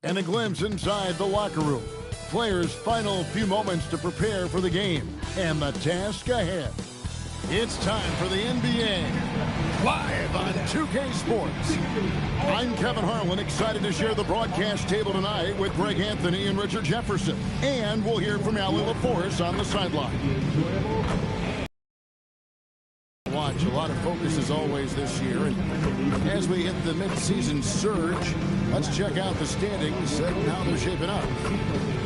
And a glimpse inside the locker room. Players' final few moments to prepare for the game and the task ahead. It's time for the NBA live on 2K Sports. I'm Kevin Harlan, excited to share the broadcast table tonight with Greg Anthony and Richard Jefferson. And we'll hear from Allie LaForce on the sideline. Watch, a lot of focus as always this year. And as we hit the mid-season surge, let's check out the standings and how they're shaping up.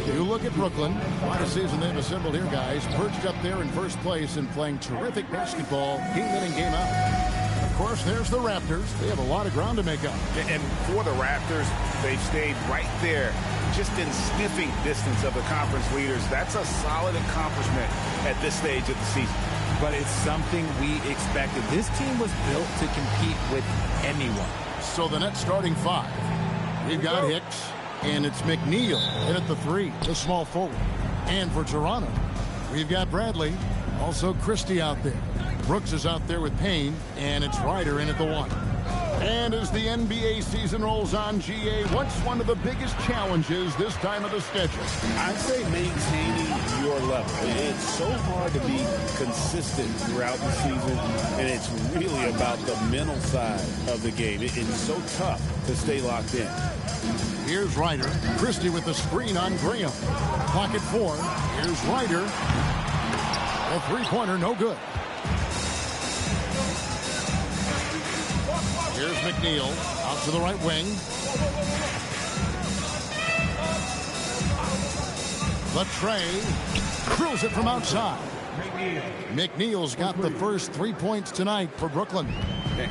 You look at Brooklyn, what a season they've assembled here, guys. Perched up there in first place and playing terrific basketball, game in and game out. Of course, there's the Raptors. They have a lot of ground to make up. And for the Raptors, they've stayed right there, just in sniffing distance of the conference leaders. That's a solid accomplishment at this stage of the season. But it's something we expected. This team was built to compete with anyone. So the net starting five. We've got Hicks, and it's McNeil in at the three, the small forward. And for Toronto, we've got Bradley, also Christie out there. Brooks is out there with Payne, and it's Ryder in at the one. And as the NBA season rolls on, GA, what's one of the biggest challenges this time of the schedule? I'd say maintaining your level. It's so hard to be consistent throughout the season, and it's really about the mental side of the game. It's so tough to stay locked in. Here's Ryder. Christie with the screen on Graham. Pocket four. Here's Ryder. A three-pointer, no good. Here's McNeil out to the right wing. Latrey drills it from outside. McNeil's got the first 3 points tonight for Brooklyn.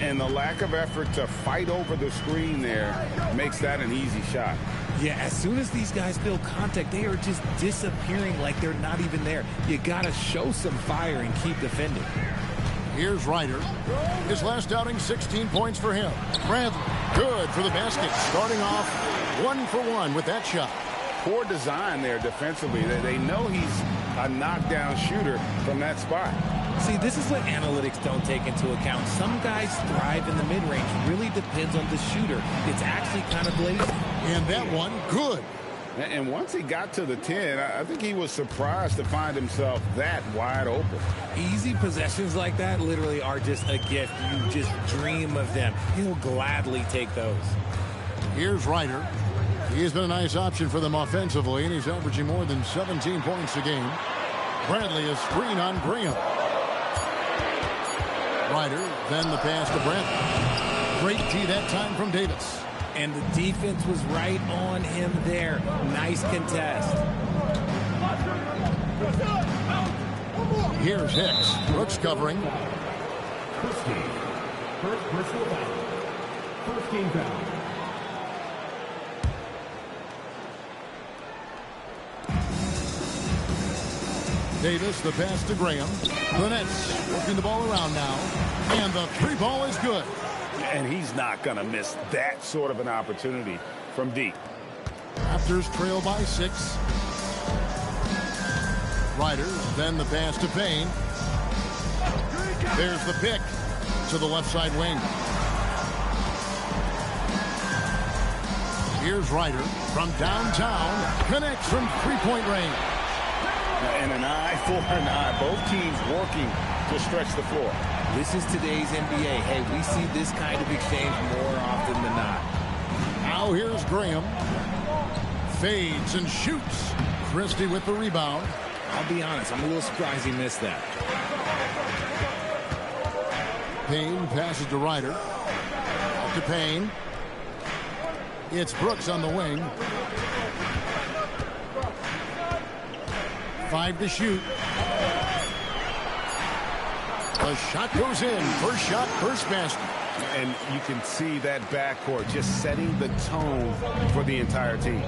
And the lack of effort to fight over the screen there makes that an easy shot. Yeah, as soon as these guys feel contact, they are just disappearing like they're not even there. You got to show some fire and keep defending. Here's Ryder. His last outing, 16 points for him. Bradley, good for the basket. Starting off 1 for 1 with that shot. Poor design there defensively. They know he's a knockdown shooter from that spot. See, this is what analytics don't take into account. Some guys thrive in the mid-range. Really depends on the shooter. It's actually kind of lazy. And that one, good. And once he got to the 10, I think he was surprised to find himself that wide open. Easy possessions like that literally are just a gift. You just dream of them. He'll gladly take those. Here's Ryder. He has been a nice option for them offensively, and he's averaging more than 17 points a game. Bradley, a screen on Graham. Ryder, then the pass to Bradley. Great D that time from Davis. And the defense was right on him there. Nice contest. Here's Hicks. Brooks covering. First personal foul. First team foul. Davis, the pass to Graham. The Nets working the ball around now. And the three ball is good. And he's not going to miss that sort of an opportunity from deep. Raptors trail by 6. Ryder, then the pass to Payne. There's the pick to the left side wing. Here's Ryder from downtown. Connects from three-point range. And an eye for an eye. Both teams working to stretch the floor. This is today's NBA. Hey, we see this kind of exchange more often than not. Now here's Graham. Fades and shoots. Christie with the rebound. I'll be honest, I'm a little surprised he missed that. Payne passes to Ryder. Up to Payne. It's Brooks on the wing. 5 to shoot. The shot goes in. First shot, first basket. And you can see that backcourt just setting the tone for the entire team.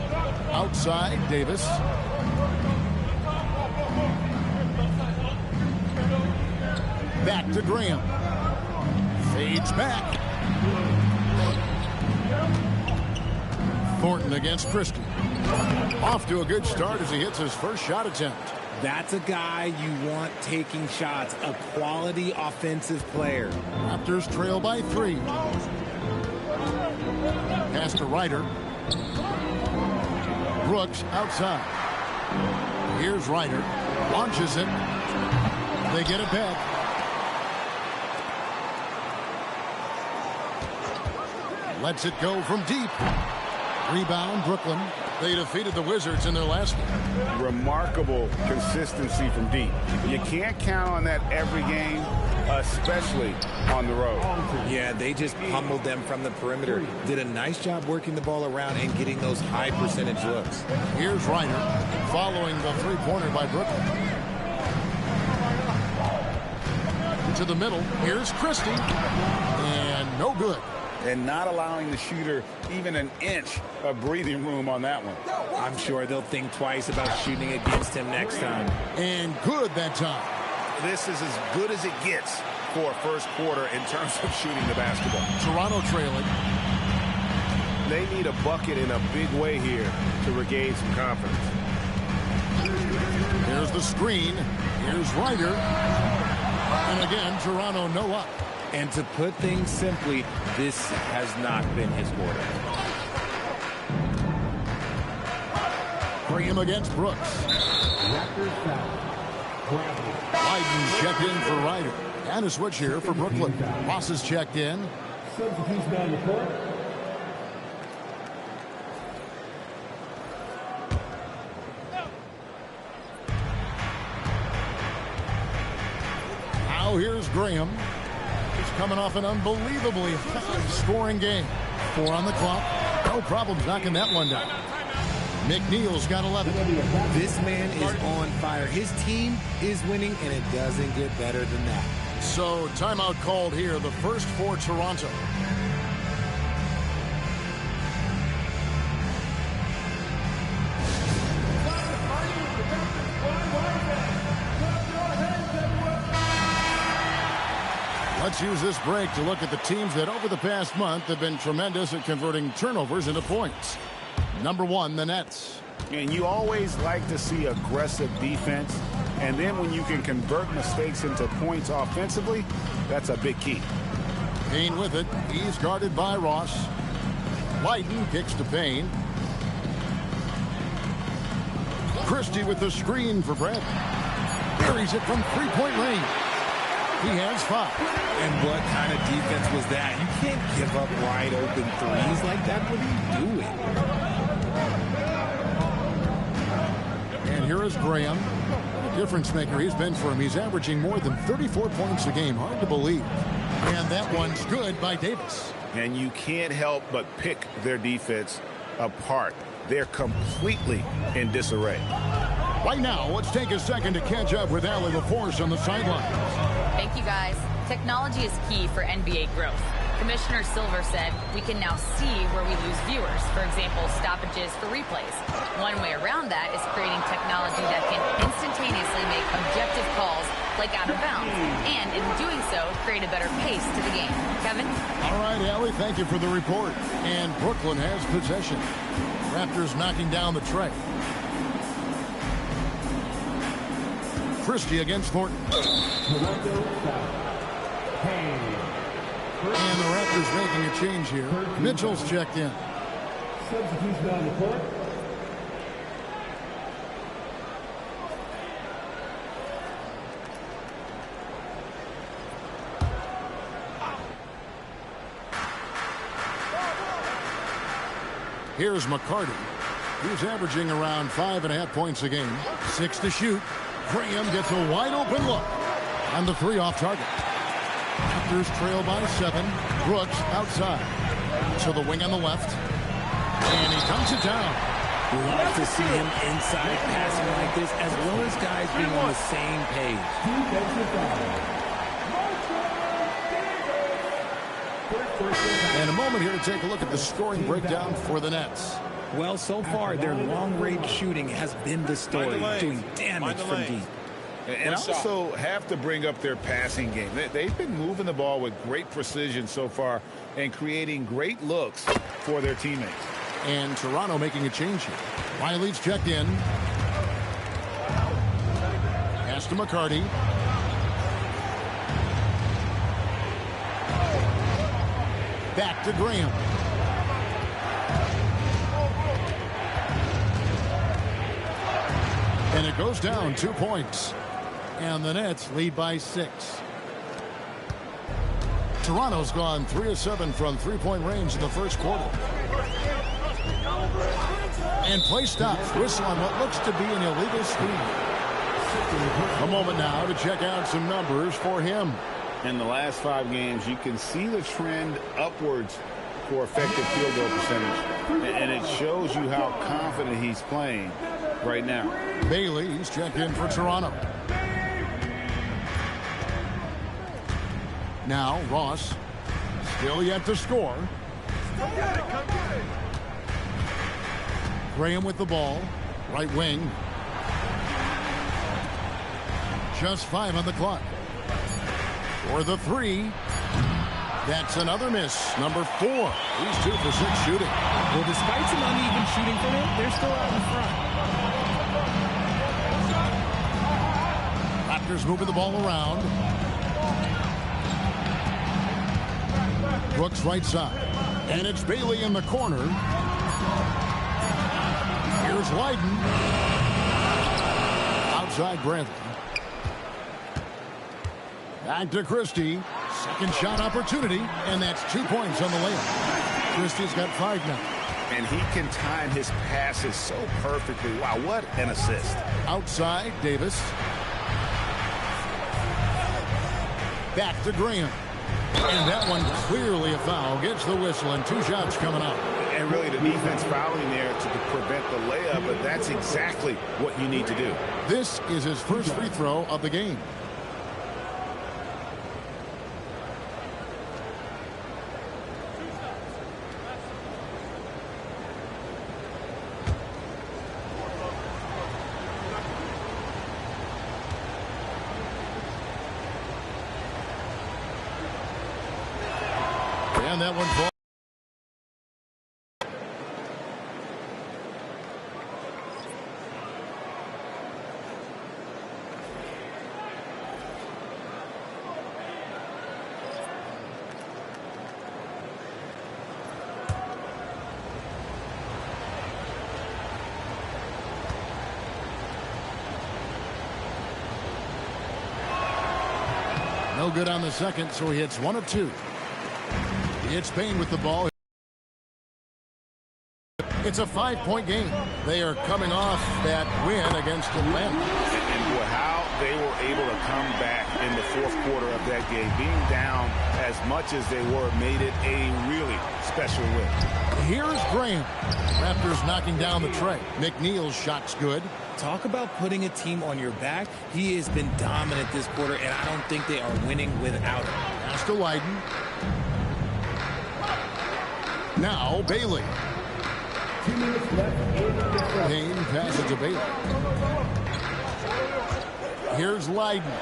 Outside, Davis. Back to Graham. Fades back. Thornton against Christie. Off to a good start as he hits his first shot attempt. That's a guy you want taking shots, a quality offensive player. Raptors trail by 3. Pass to Ryder. Brooks outside. Here's Ryder. Launches it. They get it back. Lets it go from deep. Rebound, Brooklyn. They defeated the Wizards in their last one. Remarkable consistency from deep. You can't count on that every game, especially on the road. Yeah, they just pummeled them from the perimeter. Did a nice job working the ball around and getting those high percentage looks. Here's Ryder following the three-pointer by Brooklyn. To the middle. Here's Christie. And no good. And not allowing the shooter even an inch of breathing room on that one. I'm sure they'll think twice about shooting against him next time. And good that time. This is as good as it gets for first quarter in terms of shooting the basketball. Toronto trailing. They need a bucket in a big way here to regain some confidence. There's the screen. Here's Ryder. And again, Toronto no up. And to put things simply, this has not been his quarter. Graham against Brooks. Raptors foul. Biden checked in for Ryder. And a switch here for Brooklyn. Ross is checked in. Substitutes down the court. Now here's Graham. He's coming off an unbelievably high-scoring game. 4 on the clock. No problems knocking that one down. McNeil's got 11. This man is on fire. His team is winning, and it doesn't get better than that. So timeout called here. The first for Toronto. Let's use this break to look at the teams that over the past month have been tremendous at converting turnovers into points. Number 1, the Nets. And you always like to see aggressive defense. And then when you can convert mistakes into points offensively, that's a big key. Payne with it. He's guarded by Ross. Biden kicks to Payne. Christie with the screen for Brad. Buries it from three-point range. He has 5. And what kind of defense was that? You can't give up wide open threes like that. What are you doing? And here is Graham. The difference maker he's been for him. He's averaging more than 34 points a game. Hard to believe. And that one's good by Davis. And you can't help but pick their defense apart. They're completely in disarray. Right now, let's take a second to catch up with Allie LaForce on the sidelines. Thank you, guys. Technology is key for NBA growth. Commissioner Silver said we can now see where we lose viewers, for example, stoppages for replays. One way around that is creating technology that can instantaneously make objective calls like out of bounds, and in doing so, create a better pace to the game. Kevin? All right, Allie, thank you for the report. And Brooklyn has possession. Raptors knocking down the tray. Christie against Thornton. And the Raptors making a change here. Mitchell's checked in. Substitutes down the court. Here's McCarty. He's averaging around 5.5 points a game. 6 to shoot. Graham gets a wide open look. On the 3 off target. Raptors trail by 7. Brooks outside. To the wing on the left. And he dumps it down. Love to see him inside passing like this, as well as guys being on the same page. And a moment here to take a look at the scoring breakdown for the Nets. Well, so far, their long-range shooting has been the story, doing damage from deep. And also have to bring up their passing game. They've been moving the ball with great precision so far and creating great looks for their teammates. And Toronto making a change here. Riley's checked in. Pass to McCarty. Back to Graham. And it goes down 2 points. And the Nets lead by 6. Toronto's gone 3 of 7 from three-point range in the first quarter. And play stops. Whistle on what looks to be an illegal screen. A moment now to check out some numbers for him. In the last 5 games, you can see the trend upwards for effective field goal percentage. And it shows you how confident he's playing right now. Bailey, he's checked in for Toronto. Now Ross, still yet to score. Graham with the ball, right wing. Just 5 on the clock. For the 3. That's another miss. Number 4. He's 2 for 6 shooting. Well, despite some uneven shooting from him, they're still out in front. Raptors moving the ball around. Brooks right side. And it's Bailey in the corner. Here's Leiden. Outside Bradley. Back to Christie. Second shot opportunity. And that's 2 points on the layup. Christie's got 5 now. And he can time his passes so perfectly. Wow, what an assist. Outside Davis. Back to Graham. And that one clearly a foul. Gets the whistle and 2 shots coming out. And really the defense fouling there to prevent the layup, but that's exactly what you need to do. This is his first free throw of the game. And that one falls. No good on the second, so he hits 1 of 2. It's Payne with the ball. It's a 5-point game. They are coming off that win against Atlanta. And boy, how they were able to come back in the fourth quarter of that game. Being down as much as they were made it a really special win. Here's Graham. Raptors knocking down the tray. McNeil's shot's good. Talk about putting a team on your back. He has been dominant this quarter, and I don't think they are winning without him. Pass to Leiden. Now Bailey. 2 minutes left. Payne passes to Bailey. Here's Leiden.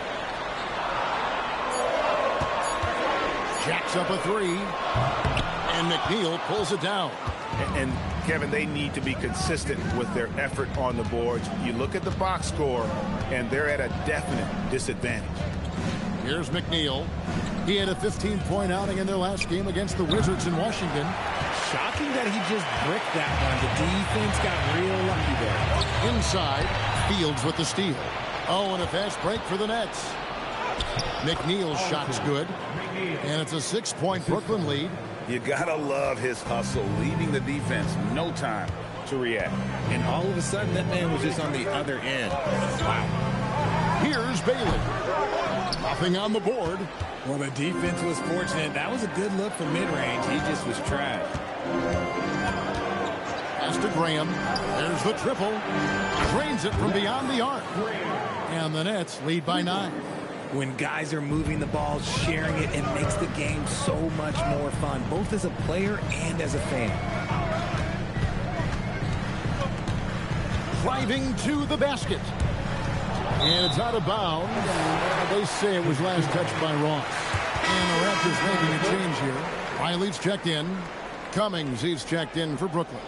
Jacks up a 3. And McNeil pulls it down. And Kevin, they need to be consistent with their effort on the boards. You look at the box score, and they're at a definite disadvantage. Here's McNeil. He had a 15-point outing in their last game against the Wizards in Washington. Shocking that he just bricked that one. The defense got real lucky there. Inside, Fields with the steal. Oh, and a fast break for the Nets. McNeil's shot's good. And it's a 6-point Brooklyn lead. You gotta love his hustle, leaving the defense no time to react. And all of a sudden, that man was just on the other end. Wow. Here's Bailey. Nothing on the board. Well, the defense was fortunate. That was a good look from mid-range. He just was trash. Pass to Graham. There's the triple. Drains it from beyond the arc. And the Nets lead by 9. When guys are moving the ball, sharing it, it makes the game so much more fun, both as a player and as a fan. Driving to the basket. And it's out of bounds. They say it was last touched by Ross. And the Raptors making a change here. Riley's checked in. Cummings, he's checked in for Brooklyn.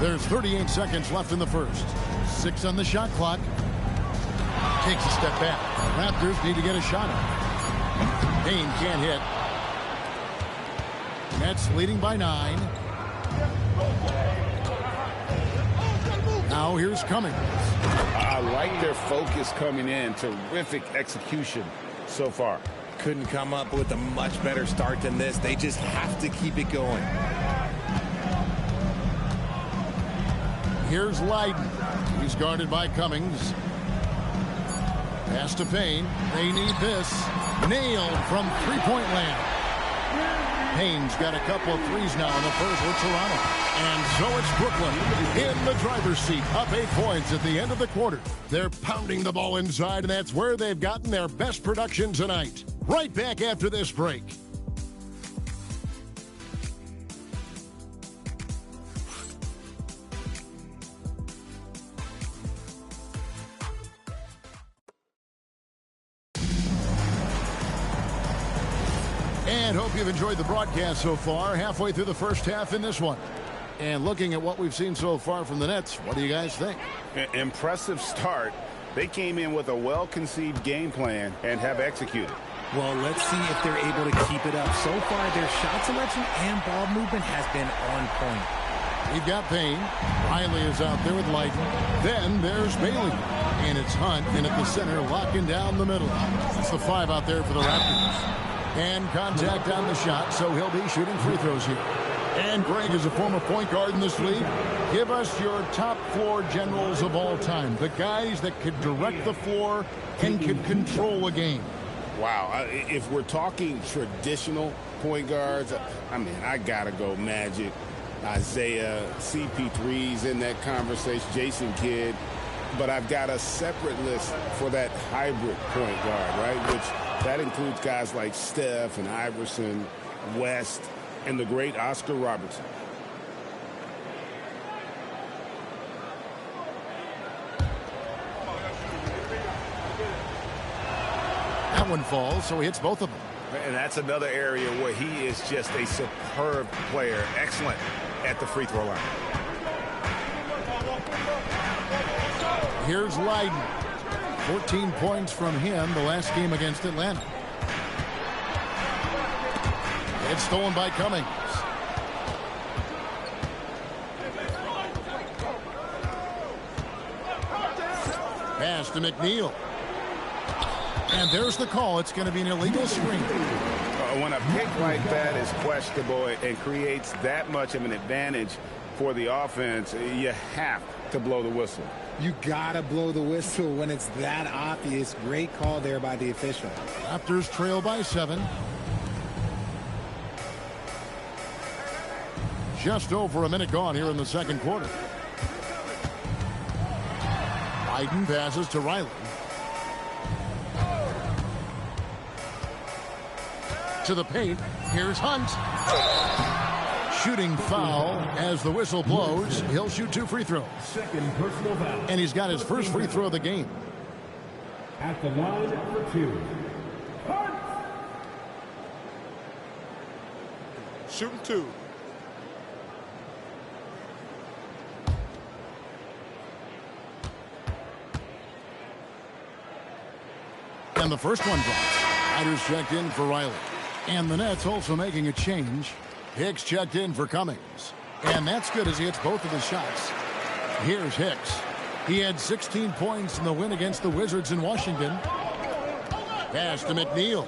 There's 38 seconds left in the first. 6 on the shot clock. Takes a step back. Raptors need to get a shot up. Payne can't hit. Nets leading by 9. Now here's Cummings. I like their focus coming in. Terrific execution so far. Couldn't come up with a much better start than this. They just have to keep it going. Here's Leiden. He's guarded by Cummings. Pass to Payne. They need this. Nailed from three-point land. Payne's got a couple of threes now in the first for Toronto. And so it's Brooklyn in the driver's seat, up 8 points at the end of the quarter. They're pounding the ball inside, and that's where they've gotten their best production tonight. Right back after this break. And hope you've enjoyed the broadcast so far. Halfway through the first half in this one. And looking at what we've seen so far from the Nets, what do you guys think? Impressive start. They came in with a well-conceived game plan and have executed. Well, let's see if they're able to keep it up. So far, their shot selection and ball movement has been on point. We've got Payne. Riley is out there with Leiden. Then there's Bailey. And it's Hunt in at the center, locking down the middle. That's the 5 out there for the Raptors. And contact on the shot, so he'll be shooting free throws here. And Greg is a former point guard in this league. Give us your top floor generals of all time. The guys that could direct the floor and could control a game. Wow. If we're talking traditional point guards, I mean, I got to go Magic, Isaiah, CP3's in that conversation, Jason Kidd. But I've got a separate list for that hybrid point guard, right? Which that includes guys like Steph and Iverson, West, and the great Oscar Robertson. That one falls, so he hits both of them. And that's another area where he is just a superb player. Excellent at the free throw line. Here's Leiden. 14 points from him the last game against Atlanta. It's stolen by Cummings. Pass to McNeil. And there's the call. It's going to be an illegal screen. When a pick like that is questionable and creates that much of an advantage for the offense, you have to blow the whistle. You gotta blow the whistle when it's that obvious. Great call there by the official. Raptors trail by 7. Just over a minute gone here in the second quarter. Leiden passes to Riley. To the paint. Here's Hunt. Shooting foul as the whistle blows. He'll shoot 2 free throws. Second personal foul. And he's got his first free throw of the game. At the line for 2. Hunt. Shooting 2. And the first one drops. Riders checked in for Riley. And the Nets also making a change. Hicks checked in for Cummings. And that's good as he hits both of his shots. Here's Hicks. He had 16 points in the win against the Wizards in Washington. Pass to McNeil.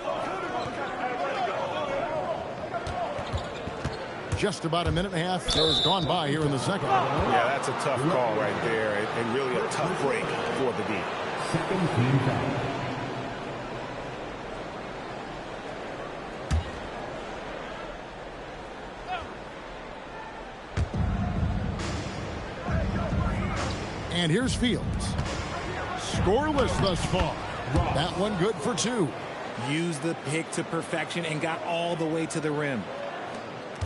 Just about a minute and a half has gone by here in the second. Yeah, that's a tough call right there, and really a tough break for the D. Second team foul. And here's Fields. Scoreless thus far. That one good for 2. Used the pick to perfection and got all the way to the rim.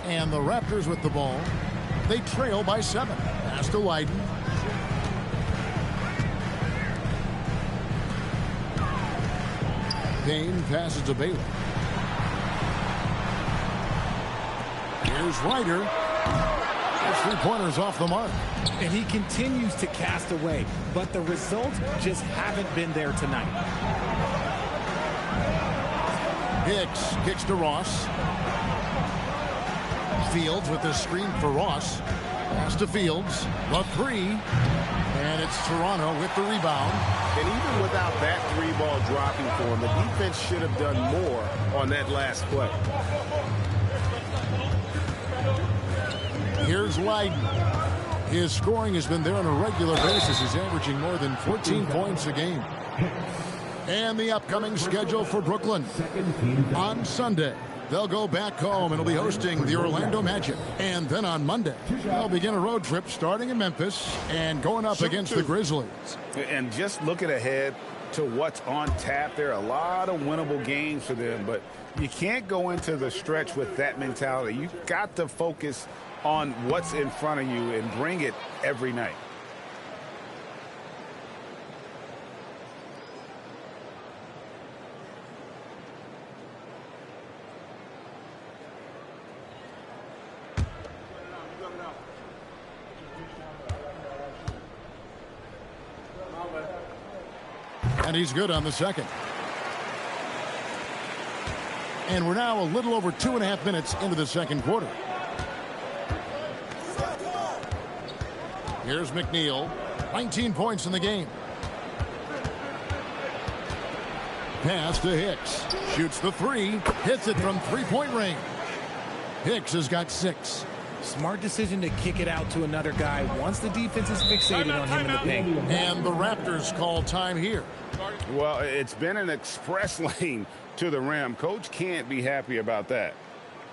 And the Raptors with the ball. They trail by 7. Pass to Leiden. Payne passes to Bailey. Here's Ryder. His 3-pointers off the mark. And he continues to cast away, but the results just haven't been there tonight. Hicks kicks to Ross. Fields with the screen for Ross. Pass to Fields. The three. And it's Toronto with the rebound. And even without that three ball dropping for him, the defense should have done more on that last play. Here's Leiden. His scoring has been there on a regular basis. He's averaging more than 14 points a game. And the upcoming schedule for Brooklyn. On Sunday, they'll go back home and will be hosting the Orlando Magic. And then on Monday, they'll begin a road trip starting in Memphis and going up against the Grizzlies. And just looking ahead to what's on tap, there are a lot of winnable games for them, but you can't go into the stretch with that mentality. You've got to focus on what's in front of you and bring it every night. And he's good on the second. And we're now a little over 2.5 minutes into the second quarter. Here's McNeil. 19 points in the game. Pass to Hicks. Shoots the three. Hits it from three-point range. Hicks has got 6. Smart decision to kick it out to another guy once the defense is fixated on him in the paint. And the Raptors call time here. Well, it's been an express lane to the rim. Coach can't be happy about that.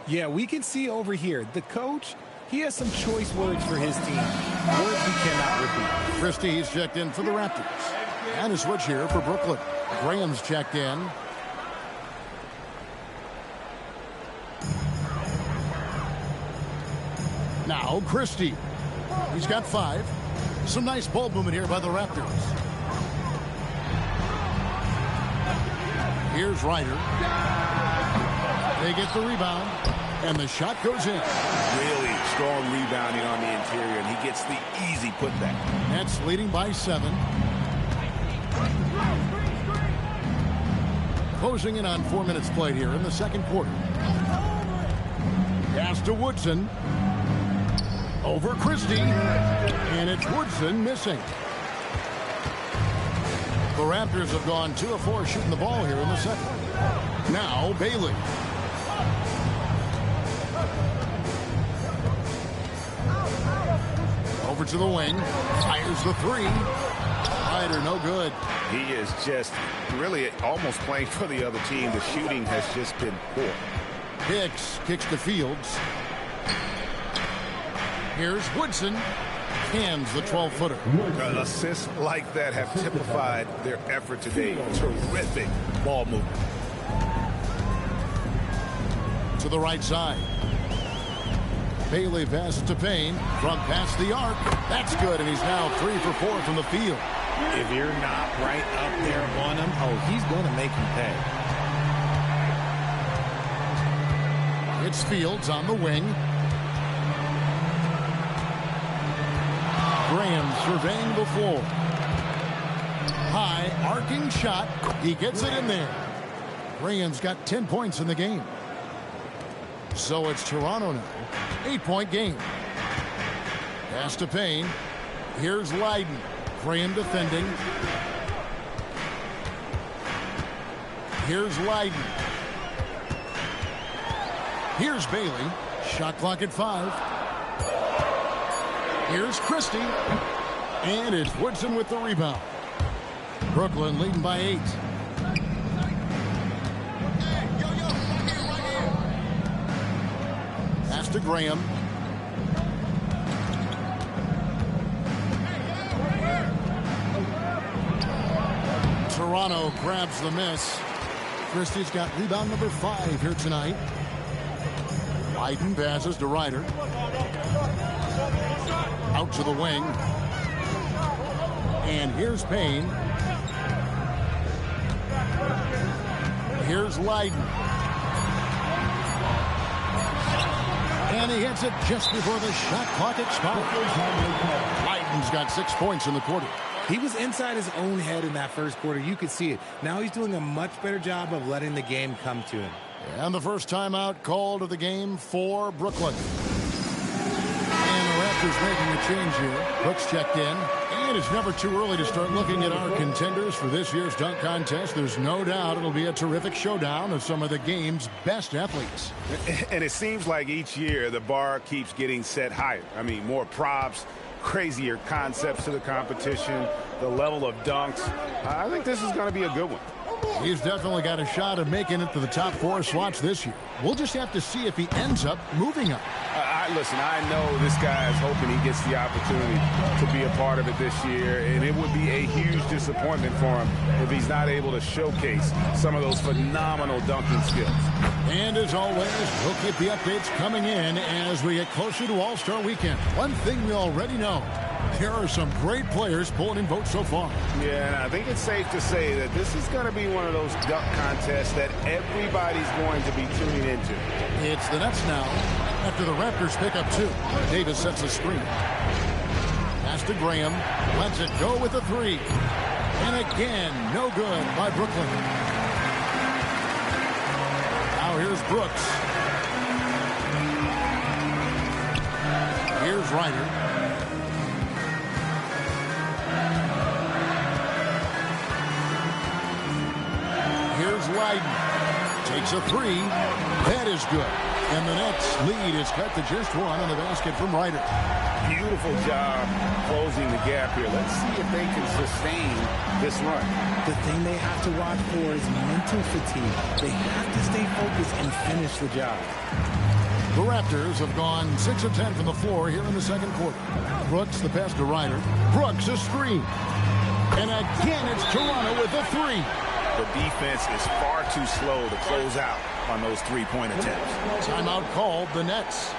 Yeah, we can see over here. The coach, he has some choice words for his team. Words we cannot repeat. Christie's checked in for the Raptors. And a switch here for Brooklyn. Graham's checked in. Now Christie. He's got 5. Some nice ball movement here by the Raptors. Here's Ryder. They get the rebound. And the shot goes in. Really strong rebounding on the interior, and he gets the easy putback. Nets leading by 7. Closing in on 4 minutes played here in the second quarter. Pass to Woodson. Over Christie. And it's Woodson missing. The Raptors have gone 2 of 4 shooting the ball here in the second. Now Bailey. Over to the wing. Fires the three. Ryder no good. He is just really almost playing for the other team. The shooting has just been poor. Hicks kicks to Fields. Here's Woodson. Hands the 12-footer. Assists like that have typified their effort today. Terrific ball movement. To the right side. Bailey passes to Payne from past the arc. That's good, and he's now 3 for 4 from the field. If you're not right up there on him, oh, he's going to make him pay. It's Fields on the wing. Graham surveying the floor. High arcing shot. He gets it in there. Graham's got 10 points in the game. So it's Toronto now. 8-point game. Pass to Payne. Here's Leiden. Graham defending. Here's Leiden. Here's Bailey. Shot clock at 5. Here's Christie. And it's Woodson with the rebound. Brooklyn leading by 8. Pass to Graham. Toronto grabs the miss. Christie's got rebound number 5 here tonight. Leiden passes to Ryder. Out to the wing. And here's Payne. Here's Leiden. And he hits it just before the shot clock expires. Leiden's got 6 points in the quarter. He was inside his own head in that first quarter. You could see it. Now he's doing a much better job of letting the game come to him. And the first timeout called of the game for Brooklyn. And the Raptors making a change here. Brooks checked in. And it's never too early to start looking at our contenders for this year's dunk contest. There's no doubt it'll be a terrific showdown of some of the game's best athletes. And it seems like each year the bar keeps getting set higher. I mean, more props, crazier concepts to the competition, the level of dunks. I think this is going to be a good one. He's definitely got a shot of making it to the top 4 slots this year. We'll just have to see if he ends up moving up. Listen, I know this guy is hoping he gets the opportunity to be a part of it this year, and it would be a huge disappointment for him if he's not able to showcase some of those phenomenal dunking skills. And as always, we'll keep the updates coming in as we get closer to All-Star Weekend. One thing we already know, there are some great players pulling in votes so far. Yeah, and I think it's safe to say that this is going to be one of those dunk contests that everybody's going to be tuning into. It's the Nets now after the Raptors pick up 2. Davis sets a screen. Pass to Graham. Lets it go with a 3. And again, no good by Brooklyn. Now here's Brooks. Here's Ryder. Here's Leiden. Takes a 3. That is good. And the Nets lead is cut to just 1 on the basket from Ryder. Beautiful job closing the gap here. Let's see if they can sustain this run. The thing they have to watch for is mental fatigue. They have to stay focused and finish the job. The Raptors have gone 6 of 10 from the floor here in the second quarter. Brooks, the pass to Ryder. Brooks, a screen. And again, it's Toronto with a 3. The defense is far too slow to close out on those three-point attempts. Timeout called the Nets.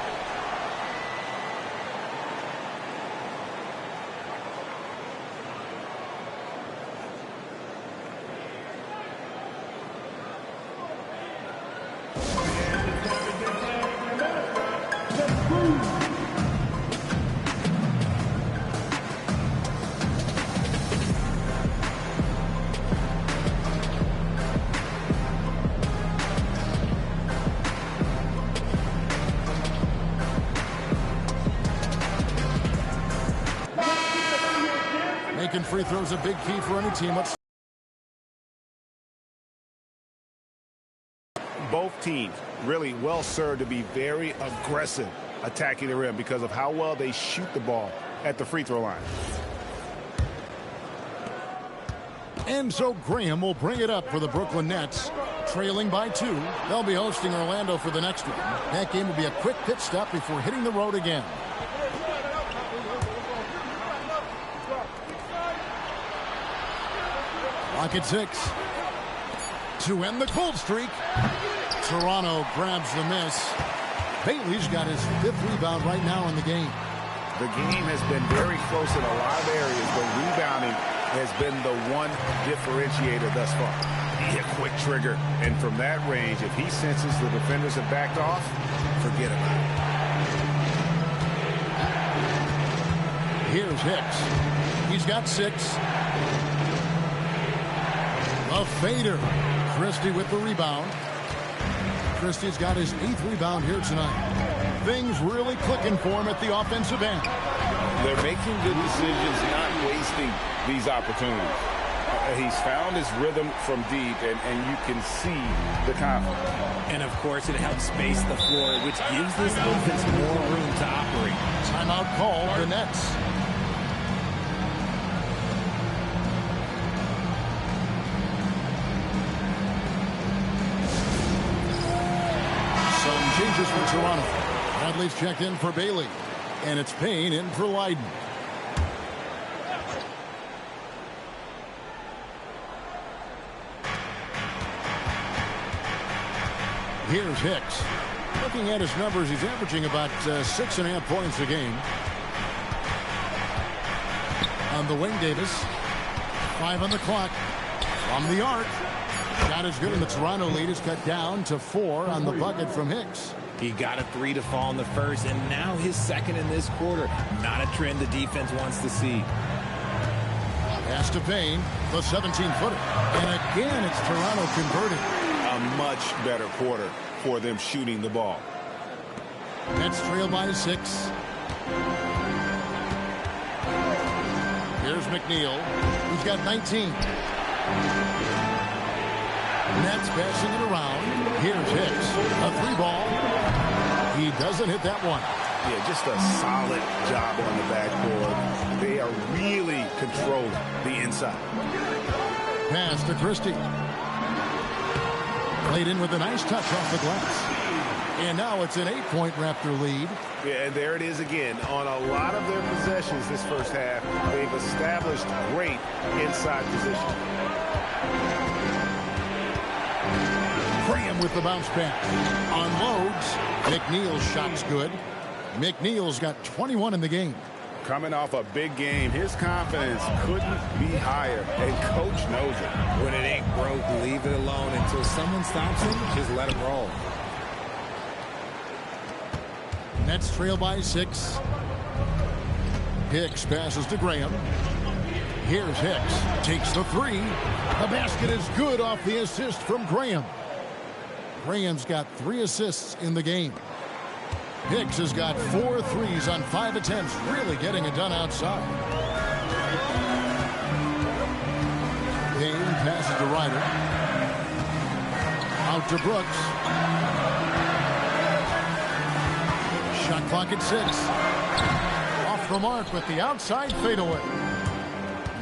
Making free throws a big key for any team. Both teams really well served to be very aggressive attacking the rim because of how well they shoot the ball at the free throw line. And so Graham will bring it up for the Brooklyn Nets. Trailing by 2. They'll be hosting Orlando for the next one. That game will be a quick pit stop before hitting the road again. Clock at 6. To end the cold streak. Toronto grabs the miss. Bailey's got his 5th rebound right now in the game. The game has been very close in a lot of areas, but rebounding has been the one differentiator thus far. A quick trigger, and from that range, if he senses the defenders have backed off, forget about it. Here's Hicks. He's got 6. A fader. Christie with the rebound. Christie's got his 8th rebound here tonight. Things really clicking for him at the offensive end. They're making good decisions, not wasting these opportunities. He's found his rhythm from deep, and you can see the confidence. And, of course, it helps space the floor, which gives this offense more room to operate. Timeout call, the Nets. Some changes for Toronto. Bradley's checked in for Bailey. And it's Payne in for Leiden. Here's Hicks. Looking at his numbers, he's averaging about 6.5 points a game. On the wing, Davis. 5 on the clock. From the arc. Shot is good, and the Toronto lead is cut down to 4 on the bucket from Hicks. He got a 3 to fall in the first, and now his 2nd in this quarter. Not a trend the defense wants to see. Pass to Payne, the 17-footer. And again, it's Toronto converting. A a much better quarter for them shooting the ball. Nets trail by 6. Here's McNeil, who's got 19. Nets passing it around. Here's Hicks. A 3-ball. He doesn't hit that one. Yeah, just a solid job on the backboard. They are really controlling the inside. Pass to Christie. Played in with a nice touch off the glass. And now it's an 8-point Raptor lead. Yeah, and there it is again. On a lot of their possessions this first half, they've established great inside position. Graham with the bounce pass. Unloads. McNeil's shot's good. McNeil's got 21 in the game. Coming off a big game, his confidence couldn't be higher, and coach knows it. When it ain't broke, leave it alone until someone stops him. Just let him roll. Nets trail by 6. Hicks passes to Graham. Here's Hicks. Takes the 3. The basket is good off the assist from Graham. Graham's got 3 assists in the game. Hicks has got 4 threes on 5 attempts, really getting it done outside. Payne passes to Ryder. Out to Brooks. Shot clock at 6. Off the mark with the outside fadeaway.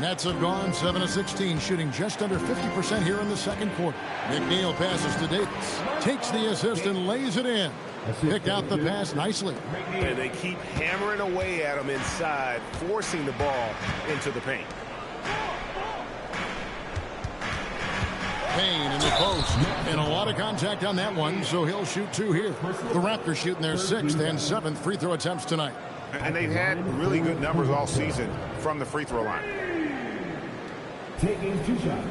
Nets have gone 7 of 16, shooting just under 50% here in the second quarter. McNeil passes to Davis. Takes the assist and lays it in. Picked out the pass nicely. And they keep hammering away at him inside, forcing the ball into the paint. Payne in the post. And a lot of contact on that one, so he'll shoot 2 here. The Raptors shooting their 6th and 7th free throw attempts tonight. And they've had really good numbers all season from the free throw line. Taking 2 shots.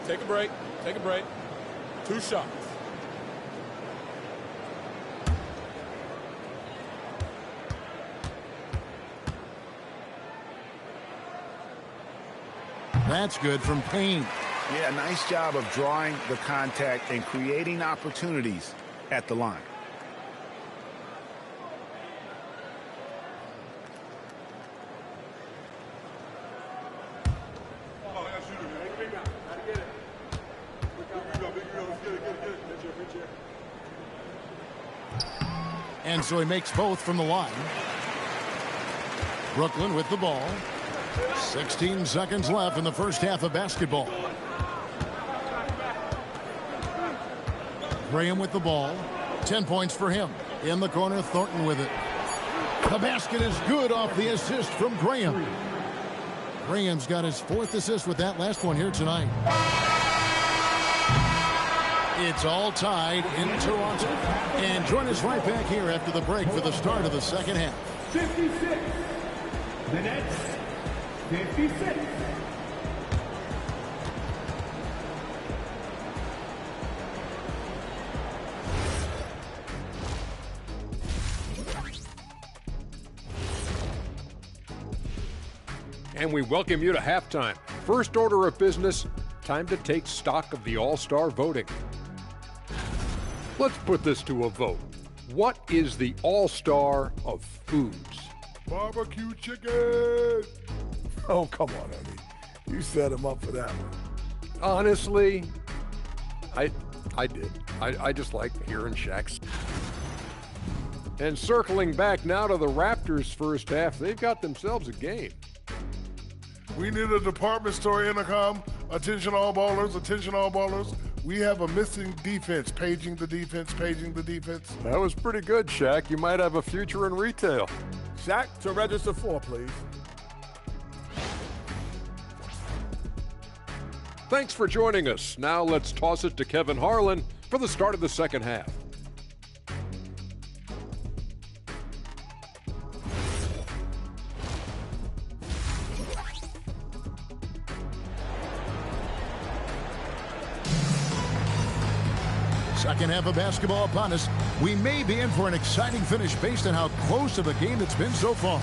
Take a break. Take a break. 2 shots. That's good from Payne. Yeah, nice job of drawing the contact and creating opportunities at the line. And so he makes both from the line. Brooklyn with the ball. 16 seconds left in the first half of basketball. Graham with the ball. 10 points for him. In the corner, Thornton with it. The basket is good off the assist from Graham. Graham's got his 4th assist with that last one here tonight. It's all tied in Toronto. And join us right back here after the break for the start of the second half. 56. The Nets, 56. And we welcome you to halftime. First order of business, time to take stock of the All-Star voting. Let's put this to a vote. What is the All-Star of foods? Barbecue chicken. Oh, come on, honey. You set him up for that one. Honestly, I did. I just like hearing Shaq's. And circling back now to the Raptors' first half, they've got themselves a game. We need a department store intercom. Attention all ballers, attention all ballers. We have a missing defense. Paging the defense, paging the defense. That was pretty good, Shaq. You might have a future in retail. Shaq, to register 4, please. Thanks for joining us. Now let's toss it to Kevin Harlan for the start of the second half. Second half of basketball upon us. We may be in for an exciting finish based on how close of a game it's been so far.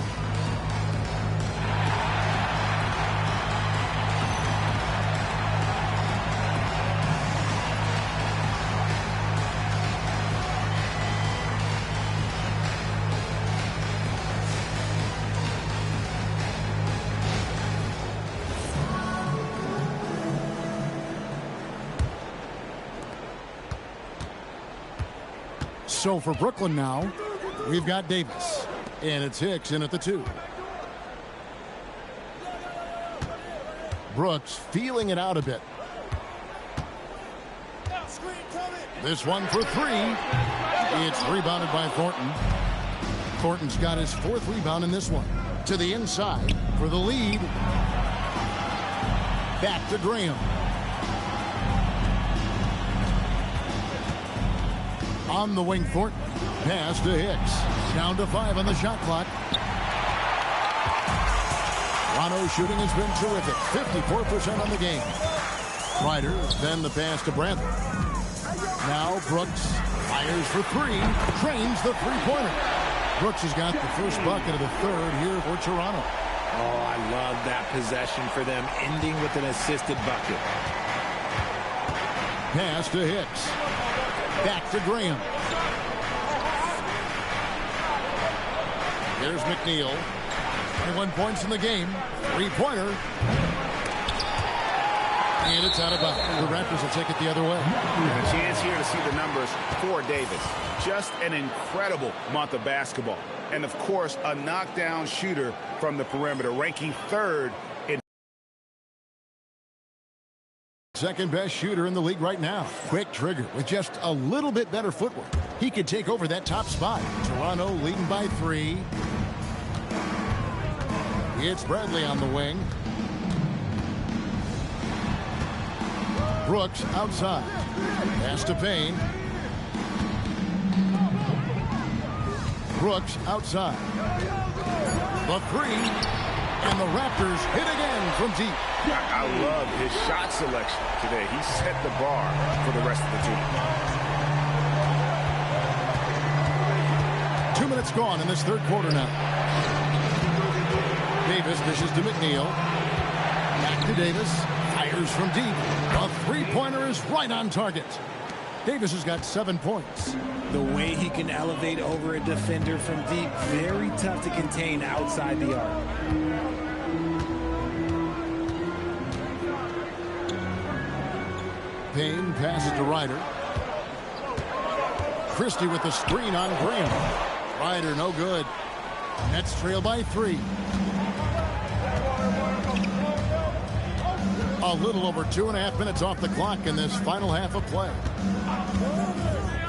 So for Brooklyn now, we've got Davis. And it's Hicks in at the 2. Brooks feeling it out a bit. This one for 3. It's rebounded by Thornton. Thornton's got his 4th rebound in this one. To the inside for the lead. Back to Graham. On the wing, Thornton. Pass to Hicks. Down to 5 on the shot clock. Toronto's shooting has been terrific. 54% on the game. Ryder, then the pass to Bradley. Now Brooks fires for 3. Trains the three-pointer. Brooks has got the first bucket of the 3rd here for Toronto. Oh, I love that possession for them, ending with an assisted bucket. Pass to Hicks. Back to Graham. There's McNeil. 21 points in the game. Three-pointer. And it's out of bounds. The Raptors will take it the other way. And a chance here to see the numbers for Davis. Just an incredible month of basketball. And, of course, a knockdown shooter from the perimeter, ranking 3rd in. Second best shooter in the league right now. Quick trigger with just a little bit better footwork. He could take over that top spot. Toronto leading by 3. It's Bradley on the wing. Brooks outside. Pass to Payne. Brooks outside. The 3. And the Raptors hit again from deep. I love his shot selection today. He set the bar for the rest of the team. 2 minutes gone in this 3rd quarter now. Davis dishes to McNeil. Back to Davis. Fires from deep. A three-pointer is right on target. Davis has got 7 points. The way he can elevate over a defender from deep, very tough to contain outside the arc. Payne passes to Ryder. Christie with the screen on Graham. Ryder no good. Nets trail by 3. A little over 2.5 minutes off the clock in this final half of play.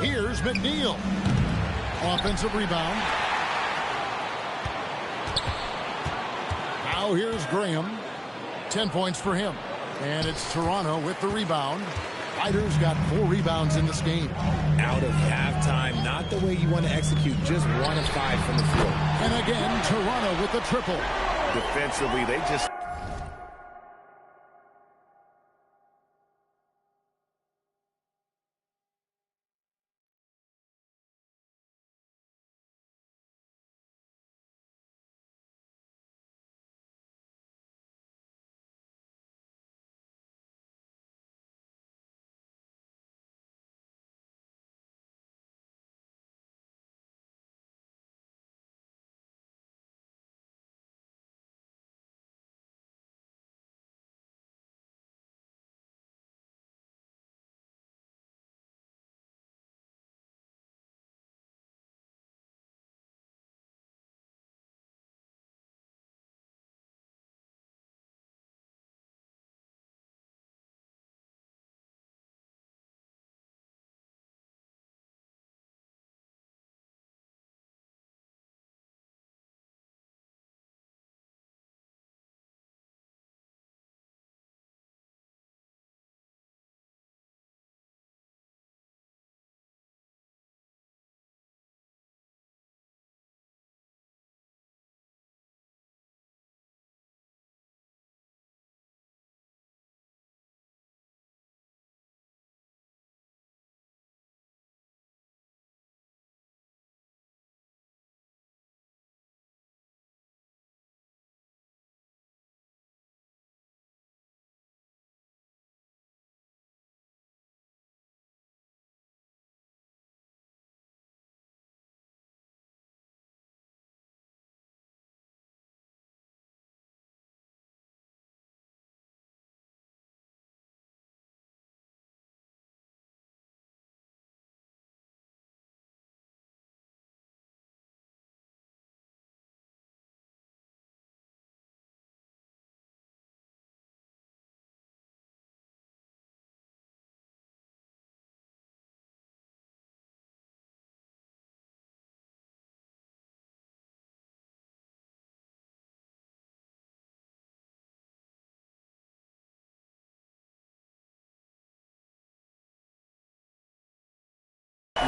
Here's McNeil. Offensive rebound. Now here's Graham. 10 points for him. And it's Toronto with the rebound. Ryder's got 4 rebounds in this game. Out of halftime, not the way you want to execute, just 1 of 5 from the floor. And again, Toronto with the triple. Defensively, they just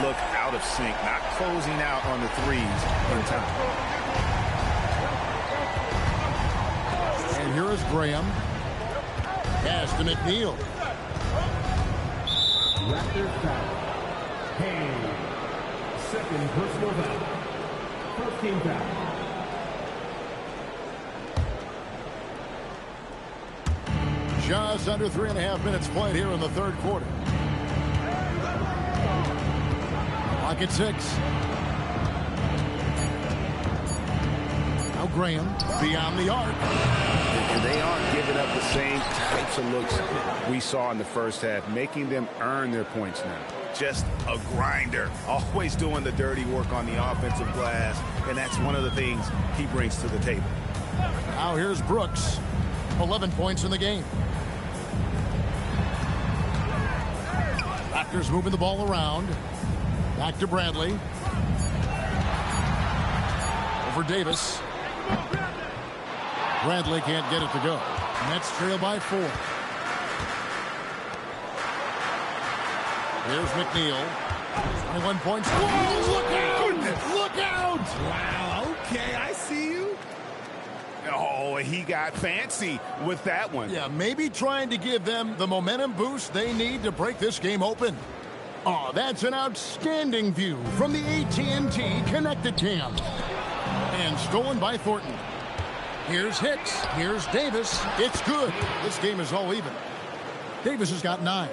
look out of sync, not closing out on the threes in time. And here is Graham. Pass to McNeil. Raptors foul. Hey. Second personal foul. First team foul. Just under 3.5 minutes played here in the third quarter. Clock at 6. Now Graham beyond the arc. And they aren't giving up the same types of looks we saw in the first half, making them earn their points now. Just a grinder, always doing the dirty work on the offensive glass, and that's one of the things he brings to the table. Now here's Brooks. 11 points in the game. Raptors moving the ball around. Back to Bradley. Over Davis. Bradley can't get it to go. Nets trail by 4. Here's McNeil. 21 points. Whoa, look out! Look out! Wow, okay, I see you. Oh, he got fancy with that one. Yeah, maybe trying to give them the momentum boost they need to break this game open. Oh, that's an outstanding view from the AT&T Connected Cam. And stolen by Thornton. Here's Hicks. Here's Davis. It's good. This game is all even. Davis has got 9.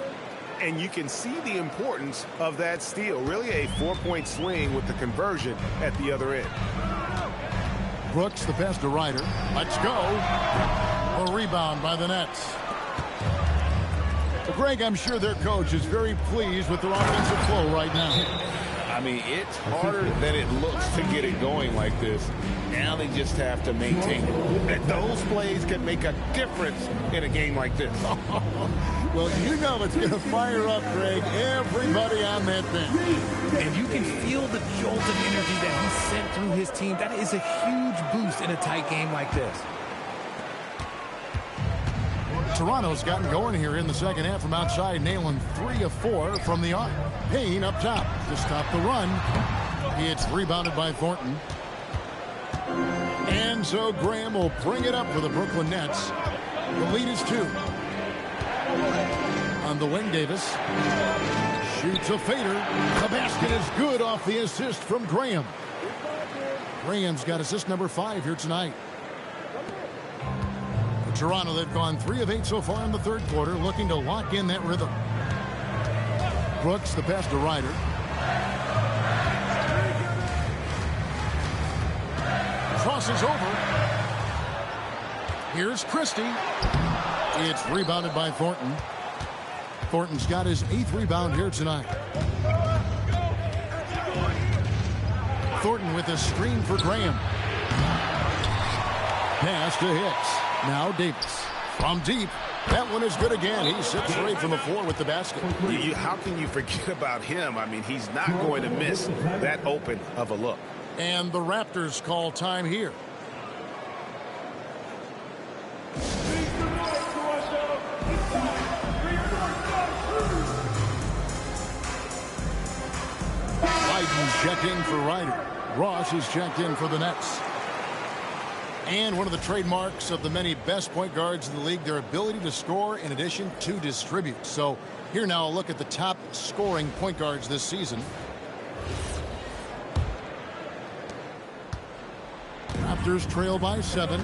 And you can see the importance of that steal. Really a 4-point swing with the conversion at the other end. Brooks, the pass to Ryder. Let's go. A rebound by the Nets. But Greg, I'm sure their coach is very pleased with their offensive flow right now. I mean, it's harder than it looks to get it going like this. Now they just have to maintain it. And those plays can make a difference in a game like this. Well, you know it's going to fire up, Greg, everybody on that bench. And you can feel the jolt of energy that he sent through his team. That is a huge boost in a tight game like this. Toronto's gotten going here in the second half from outside, nailing 3 of 4 from the arc. Payne up top to stop the run. It's rebounded by Thornton. And so Graham will bring it up for the Brooklyn Nets. The lead is 2. On the wing, Davis shoots a fader. The basket is good off the assist from Graham. Graham's got assist number 5 here tonight. For Toronto, they've gone 3 of 8 so far in the third quarter, looking to lock in that rhythm. Brooks, the pass to Ryder. Crosses over. Here's Christie. It's rebounded by Thornton. Thornton's got his 8th rebound here tonight. Thornton with a screen for Graham. Pass to Hicks. Now Davis. From deep. That one is good again. He's 6 for 8 from the floor with the basket. How can you forget about him? I mean, he's not going to miss that open of a look. And the Raptors call time here. Biden's checked in for Ryder. Ross is checked in for the Nets. And one of the trademarks of the many best point guards in the league, their ability to score in addition to distribute. So here now a look at the top scoring point guards this season. Raptors trail by 7.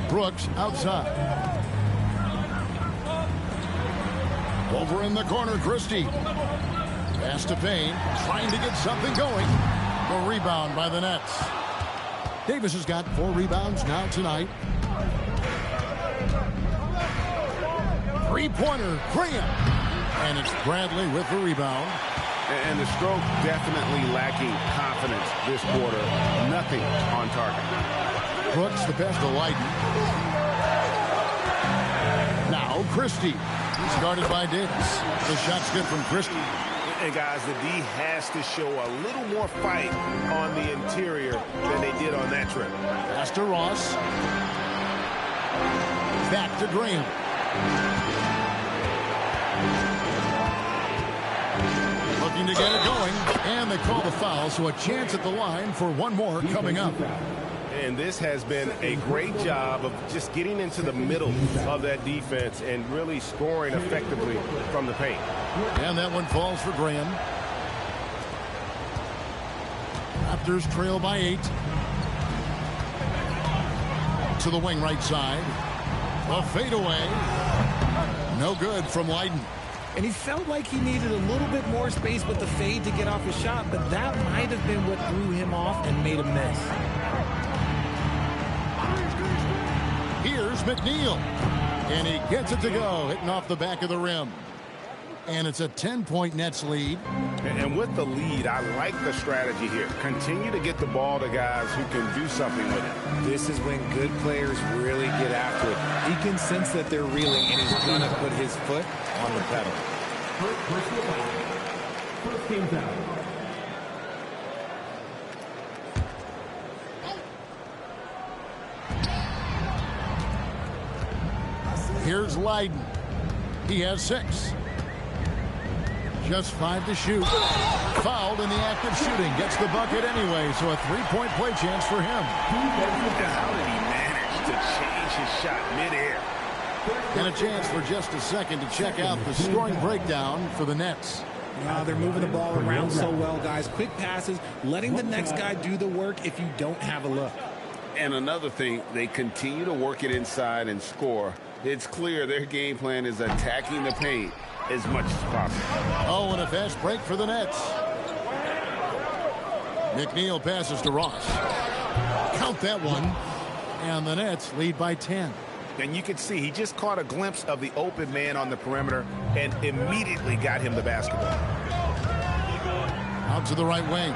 Brooks outside. Over in the corner, Christie. Pass to Payne, trying to get something going. A rebound by the Nets. Davis has got 4 rebounds now tonight. 3-pointer, Graham. And it's Bradley with the rebound. And the stroke definitely lacking confidence this quarter. Nothing on target. Brooks, the pass to Leiden. Now Christie. He's guarded by Davis. The shot's good from Christie. And guys, the D has to show a little more fight on the interior than they did on that trip. Pass to Ross. Back to Graham. looking to get it going. And they call the foul, so a chance at the line for one more coming up. And this has been a great job of just getting into the middle of that defense and really scoring effectively from the paint. And that one falls for Graham. Raptors trail by 8. To the wing right side. A fadeaway. No good from Leiden. And he felt like he needed a little bit more space with the fade to get off his shot, but that might have been what threw him off and made him miss. Here's McNeil. And he gets it to go, hitting off the back of the rim. And it's a 10-point Nets lead. And with the lead, I like the strategy here. Continue to get the ball to guys who can do something with it. This is when good players really get after it. He can sense that they're reeling, and he's going to put his foot on the pedal. First team foul. Here's Leiden. He has 6. Just 5 to shoot. Fouled in the act of shooting. Gets the bucket anyway, so a 3-point play chance for him. How did he manage to change his shot midair? And a chance for just a second to check out the scoring breakdown for the Nets. They're moving the ball around so well, guys. Quick passes, letting the next guy do the work if you don't have a look. And another thing, they continue to work it inside and score. It's clear their game plan is attacking the paint as much as possible. Oh, and a fast break for the Nets. McNeil passes to Ross. Count that one. And the Nets lead by 10. And you can see he just caught a glimpse of the open man on the perimeter and immediately got him the basketball. Out to the right wing.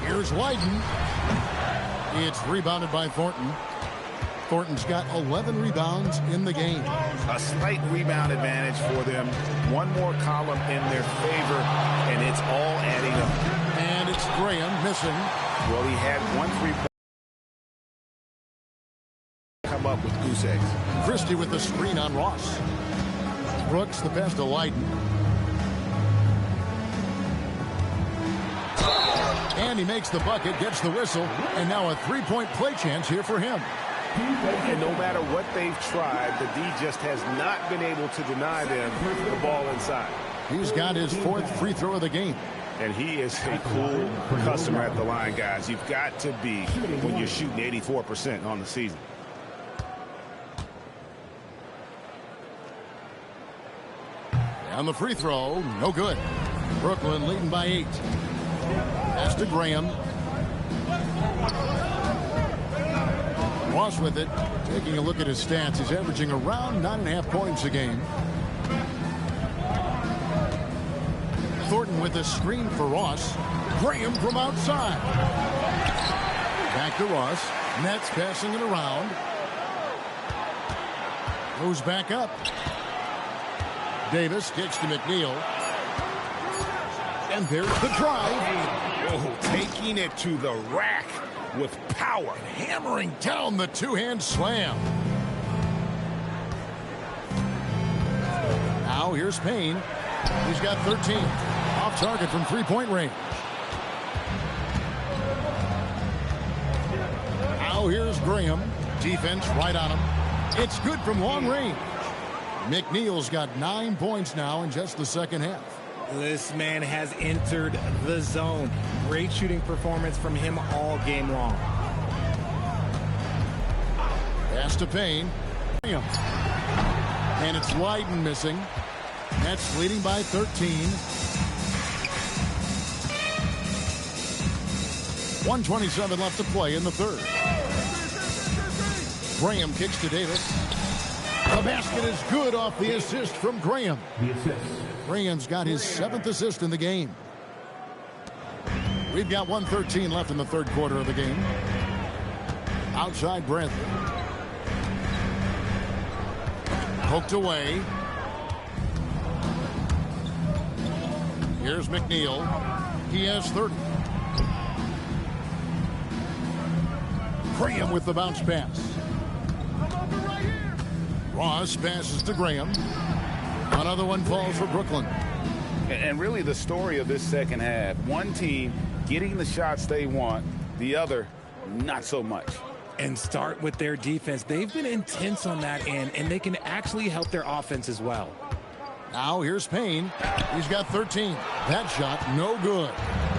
Here's Leiden. It's rebounded by Thornton. Thornton's got 11 rebounds in the game. A slight rebound advantage for them. One more column in their favor, and it's all adding up. And it's Graham missing. Well, he had 1 3-point come up with goose eggs. Christie with the screen on Ross. Brooks the pass to Leiden. And he makes the bucket, gets the whistle, and now a 3-point play chance here for him. And no matter what they've tried, the D just has not been able to deny them the ball inside. He's got his 4th free throw of the game. And he is a cool customer at the line, guys. You've got to be when you're shooting 84% on the season. And the free throw, no good. Brooklyn leading by 8. Pass to Graham. Ross with it. Taking a look at his stats, he's averaging around 9.5 points a game. Thornton with a screen for Ross. Graham from outside. Back to Ross. Nets passing it around. Goes back up. Davis kicks to McNeil. And there's the drive. Oh, taking it to the rack with power. Hammering down the two-hand slam. Now here's Payne. He's got 13. Off target from three-point range. Now here's Graham. Defense right on him. It's good from long range. McNeil's got 9 points now in just the second half. This man has entered the zone. Great shooting performance from him all game long. Pass to Payne. And it's Leiden missing. Nets leading by 13. 1:27 left to play in the third. Graham kicks to Davis. The basket is good off the assist from Graham. Graham's got his 7th assist in the game. We've got 1:13 left in the third quarter of the game. Outside Bradley. Poked away. Here's McNeil. He has 30. Graham with the bounce pass. Ross passes to Graham. Another one falls for Brooklyn. And really the story of this second half, one team getting the shots they want, the other not so much. And start with their defense. They've been intense on that end, and they can actually help their offense as well. Now here's Payne. He's got 13. That shot, no good.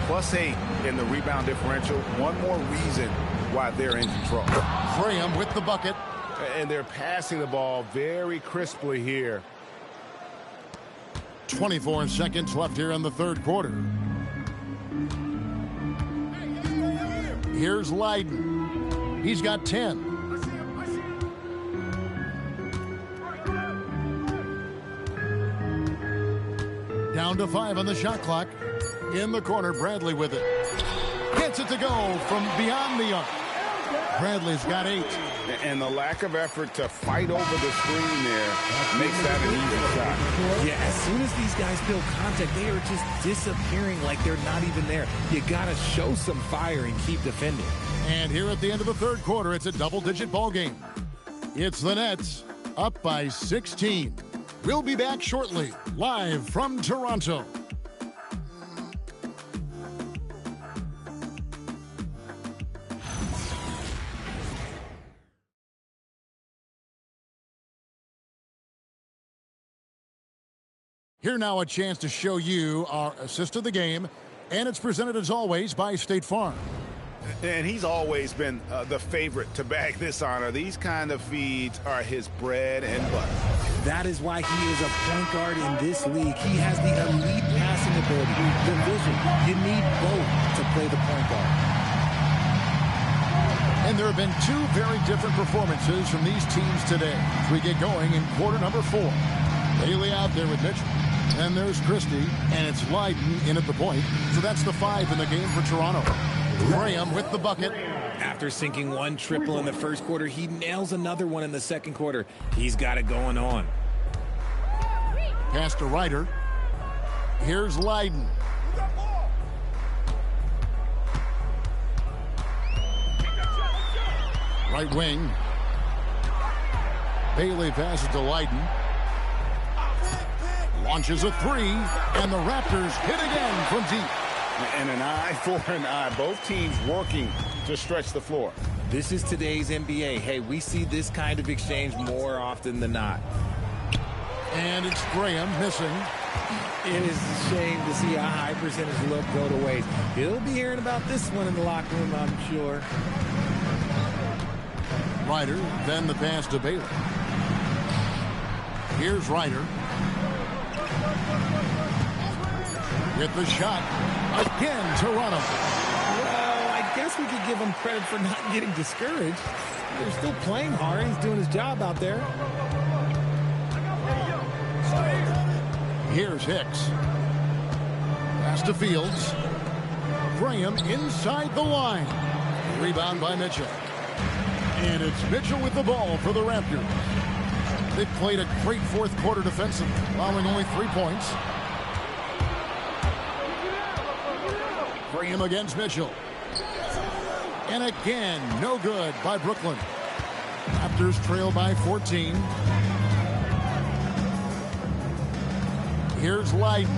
+8 in the rebound differential. One more reason why they're in control. Graham with the bucket. And they're passing the ball very crisply here. 24 seconds left here in the third quarter. Here's Leiden. He's got 10. Down to 5 on the shot clock. In the corner, Bradley with it. Gets it to go from beyond the arc. Bradley's got 8. And the lack of effort to fight over the screen there makes that an easy shot. Yeah, as soon as these guys feel contact, they are just disappearing like they're not even there. You got to show some fire and keep defending. And here at the end of the third quarter, it's a double-digit ball game. It's the Nets up by 16. We'll be back shortly, live from Toronto. Here now a chance to show you our assist of the game, and it's presented as always by State Farm. And he's always been the favorite to bag this honor. These kind of feeds are his bread and butter. That is why he is a point guard in this league. He has the elite passing ability, the vision. You need both to play the point guard. And there have been 2 very different performances from these teams today as we get going in quarter number 4. Bailey out there with Mitchell. And there's Christie, and it's Leiden in at the point. So that's the 5 in the game for Toronto. Graham with the bucket. After sinking 1 triple in the first quarter, he nails another one in the second quarter. He's got it going on. Pass to Ryder. Here's Leiden. Right wing. Bailey passes to Leiden. Launches a 3, and the Raptors hit again from deep. And an eye for an eye. Both teams working to stretch the floor. This is today's NBA. Hey, we see this kind of exchange more often than not. And it's Graham missing. It is a shame to see a high percentage look go to waste. He'll be hearing about this one in the locker room, I'm sure. Ryder, then the pass to Bailey. Here's Ryder. With the shot. Again, Toronto. Well, I guess we could give him credit for not getting discouraged. They're still playing hard. He's doing his job out there. Here's Hicks. Pass to Fields. Graham inside the line. Rebound by Mitchell. And it's Mitchell with the ball for the Raptors. They've played a great fourth quarter defensively, allowing only 3 points. Graham against Mitchell. And again, no good by Brooklyn. Raptors trail by 14. Here's Leiden.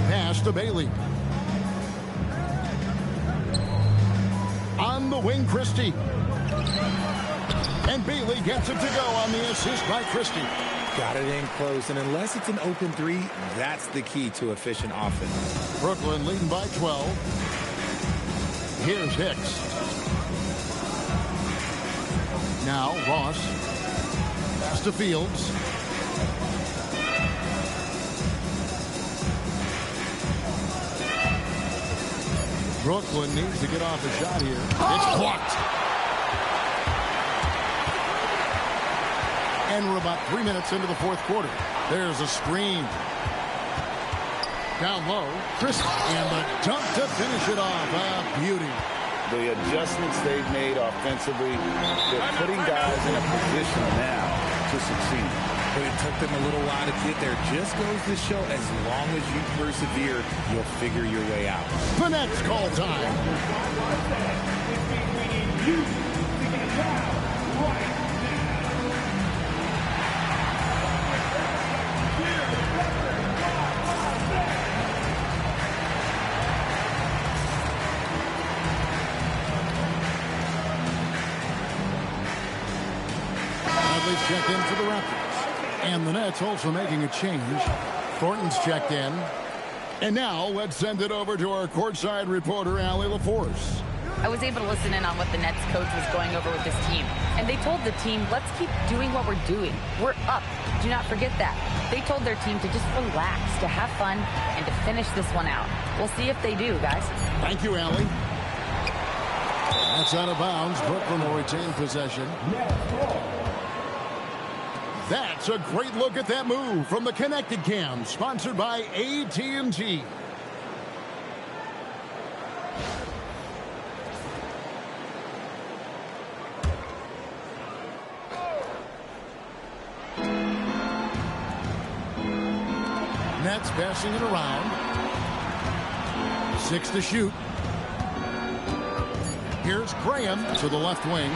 Pass to Bailey. On the wing, Christie. And Bailey gets it to go on the assist by Christie. Got it in close, and unless it's an open 3, that's the key to efficient offense. Brooklyn leading by 12. Here's Hicks. Now Ross. Pass to Fields. Brooklyn needs to get off a shot here. It's blocked. And we're about 3 minutes into the fourth quarter. There's a screen. Down low, Chris, and the dunk to finish it off. A beauty. The adjustments they've made offensively, they're putting guys in a position now to succeed. But it took them a little while to get there. Just goes to show, as long as you persevere, you'll figure your way out. The Nets call time. Bradley's checked in for the Raptors. And the Nets also making a change. Thornton's checked in. And now let's send it over to our courtside reporter, Allie LaForce. I was able to listen in on what the Nets coach was going over with this team. And they told the team, let's keep doing what we're doing. We're up. Do not forget that. They told their team to just relax, to have fun, and to finish this one out. We'll see if they do, guys. Thank you, Allie. That's out of bounds. Brooklyn will retain possession. That's a great look at that move from the Connected Cam, sponsored by AT&T. Nets passing it around. 6 to shoot. Here's Graham to the left wing.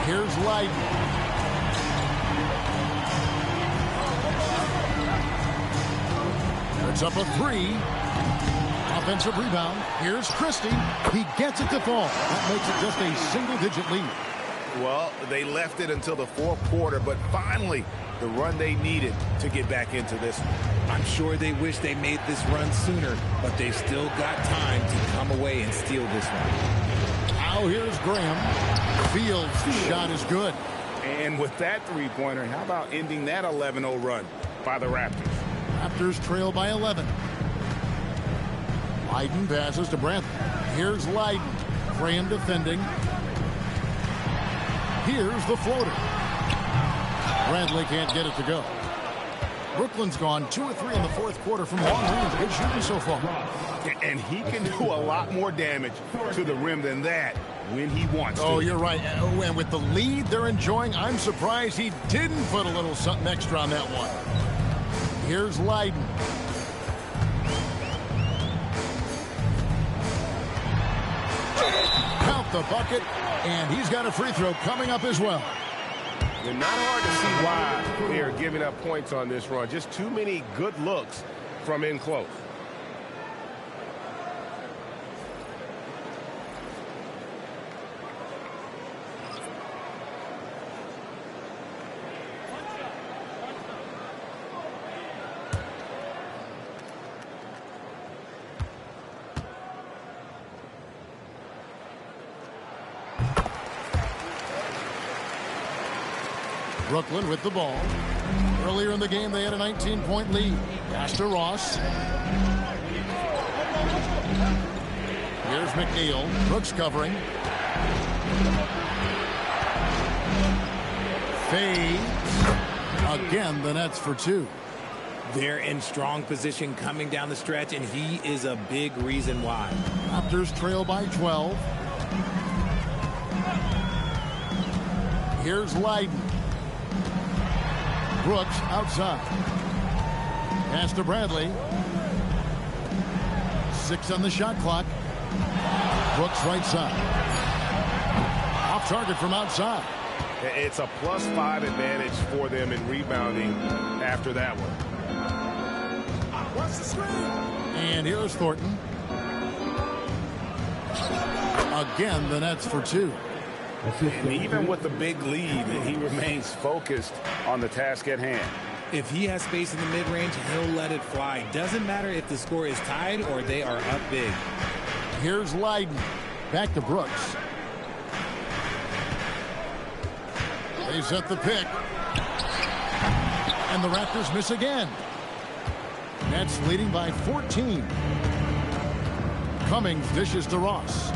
Here's Leiden. It's up a 3. Offensive rebound. Here's Christie. He gets it to fall. That makes it just a single-digit lead. Well, they left it until the fourth quarter, but finally the run they needed to get back into this one. I'm sure they wish they made this run sooner, but they've still got time to come away and steal this one. Now here's Graham. Fields' shot is good. And with that three-pointer, how about ending that 11-0 run by the Raptors? Raptors trail by 11. Leiden passes to Bradley. Here's Leiden. Graham defending. Here's the floater. Bradley can't get it to go. Brooklyn's gone 2 of 3 in the fourth quarter from long range. Good shooting so far. And he can do a lot more damage to the rim than that when he wants to. Oh, you're right. And with the lead they're enjoying, I'm surprised he didn't put a little something extra on that one. Here's Leiden. Count the bucket, and he's got a free throw coming up as well. It's not hard to see why they are giving up points on this run. Just too many good looks from in close. Brooklyn with the ball. Earlier in the game, they had a 19-point lead. Pass to Ross. Here's McNeil. Brooks covering. Fades. Again, the Nets for 2. They're in strong position coming down the stretch, and he is a big reason why. Raptors trail by 12. Here's Leiden. Brooks outside. Pass to Bradley. 6 on the shot clock. Brooks right side. Off target from outside. It's a +5 advantage for them in rebounding after that one. What's the screen? And here's Thornton. Again, the Nets for 2. And even with the big lead, he remains focused on the task at hand. If he has space in the mid-range, he'll let it fly. Doesn't matter if the score is tied or they are up big. Here's Leiden. Back to Brooks. They set the pick. And the Raptors miss again. Nets leading by 14. Cummings dishes to Ross.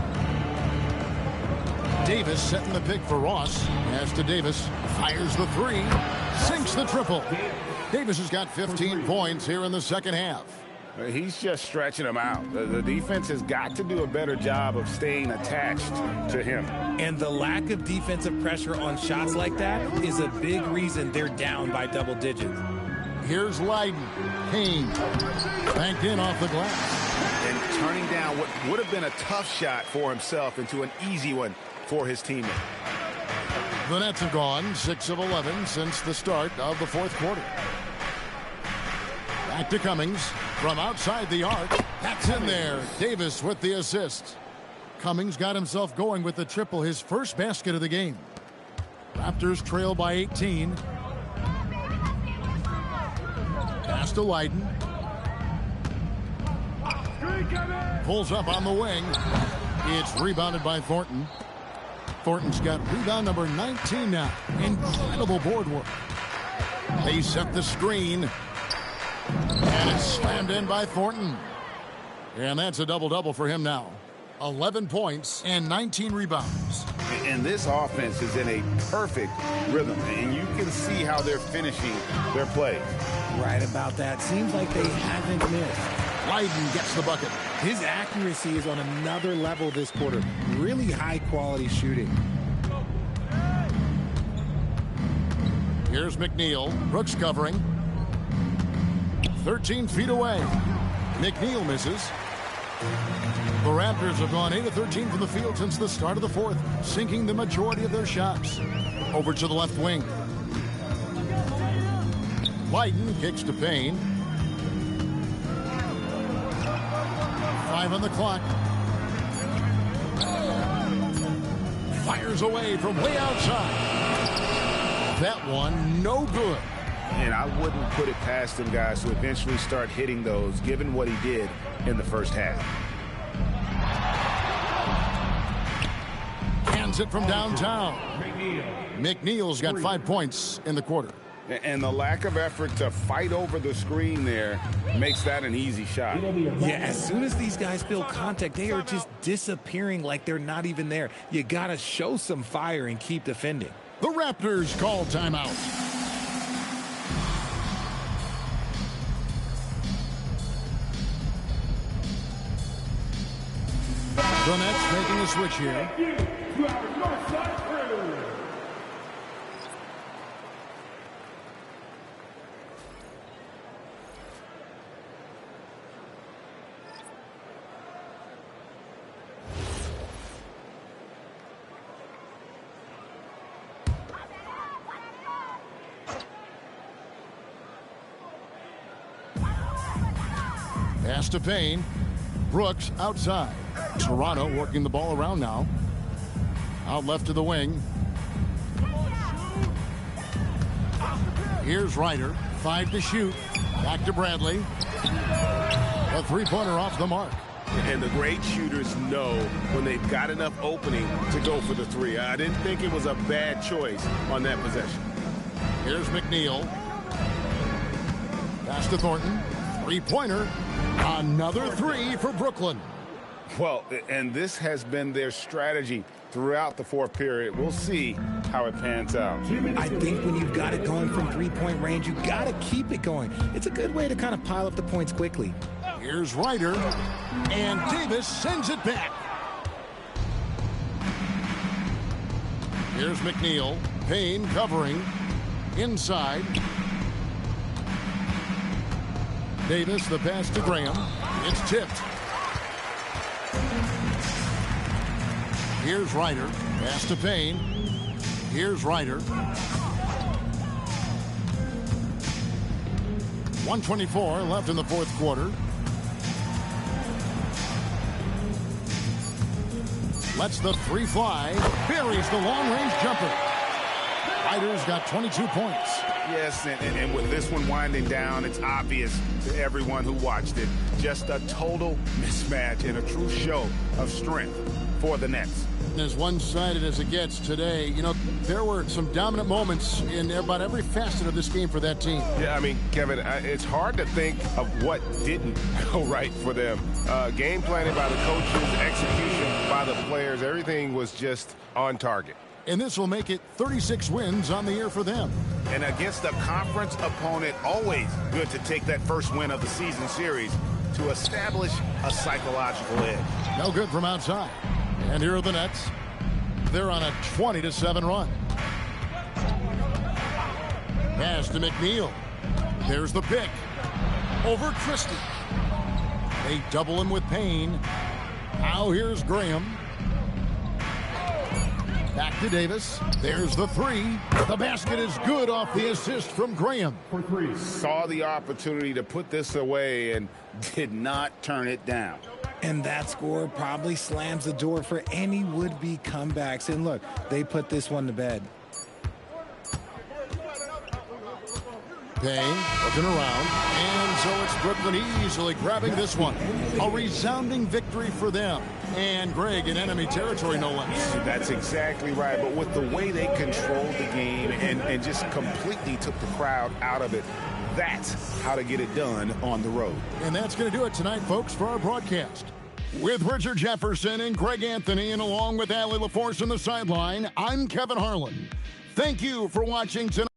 Davis setting the pick for Ross. Pass to Davis. Fires the 3. Sinks the triple. Davis has got 15 points here in the second half. He's just stretching them out. The defense has got to do a better job of staying attached to him. And the lack of defensive pressure on shots like that is a big reason they're down by double digits. Here's Leiden. Kane banked in off the glass. And turning down what would have been a tough shot for himself into an easy one for his teammate. The Nets have gone 6 of 11 since the start of the fourth quarter. Back to Cummings from outside the arc. That's in there. Davis with the assist. Cummings got himself going with the triple, his first basket of the game. Raptors trail by 18. Pass to Leiden. Pulls up on the wing. It's rebounded by Thornton. Thornton's got rebound number 19 now. Incredible board work. They set the screen. And it's slammed in by Thornton. And that's a double-double for him now. 11 points and 19 rebounds. And this offense is in a perfect rhythm. And you can see how they're finishing their plays. Right about that. Seems like they haven't missed. Leiden gets the bucket. His accuracy is on another level this quarter. Really high-quality shooting. Here's McNeil. Brooks covering. 13 feet away. McNeil misses. The Raptors have gone 8 of 13 from the field since the start of the fourth, sinking the majority of their shots. Over to the left wing. Leiden kicks to Payne. 5 on the clock. Fires away from way outside. That one, no good. And I wouldn't put it past him, guys, to eventually start hitting those, given what he did in the first half. Hands it from downtown. McNeil's got 5 points in the quarter. And the lack of effort to fight over the screen there makes that an easy shot. Yeah, as soon as these guys feel contact, they are just disappearing like they're not even there. You got to show some fire and keep defending. The Raptors call timeout. The Nets making a switch here. Pass to Payne. Brooks outside. Toronto working the ball around now. Out left to the wing. Here's Ryder. 5 to shoot. Back to Bradley. A three-pointer off the mark. And the great shooters know when they've got enough opening to go for the three. I didn't think it was a bad choice on that possession. Here's McNeil. Pass to Thornton. Three-pointer. Another three for Brooklyn. Well, and this has been their strategy throughout the fourth period. We'll see how it pans out. I think when you've got it going from three-point range, you got to keep it going. It's a good way to kind of pile up the points quickly. Here's Ryder, and Davis sends it back. Here's McNeil. Payne covering. Inside. Davis, the pass to Graham. It's tipped. Here's Ryder. Pass to Payne. Here's Ryder. 1:24 left in the fourth quarter. Lets the three fly. Buries the long-range jumper. Ryder's got 22 points. Yes, and with this one winding down, it's obvious to everyone who watched it. Just a total mismatch and a true show of strength for the Nets. As one-sided as it gets today, you know, there were some dominant moments in about every facet of this game for that team. Yeah, I mean, Kevin, it's hard to think of what didn't go right for them. Game planning by the coaches, execution by the players, everything was just on target. And this will make it 36 wins on the year for them. And against a conference opponent, always good to take that first win of the season series to establish a psychological edge. No good from outside. And here are the Nets. They're on a 20-7 run. Pass to McNeil. There's the pick. Over Christie. They double him with Payne. Now here's Graham. Back to Davis. There's the three. The basket is good off the assist from Graham. Saw the opportunity to put this away and did not turn it down. And that score probably slams the door for any would-be comebacks. And look, they put this one to bed. Payne looking around, and so it's Brooklyn easily grabbing this one. A resounding victory for them. And Greg in enemy territory, no less. That's exactly right. But with the way they controlled the game and just completely took the crowd out of it, that's how to get it done on the road. And that's going to do it tonight, folks, for our broadcast. With Richard Jefferson and Greg Anthony, and along with Allie LaForce on the sideline, I'm Kevin Harlan. Thank you for watching tonight.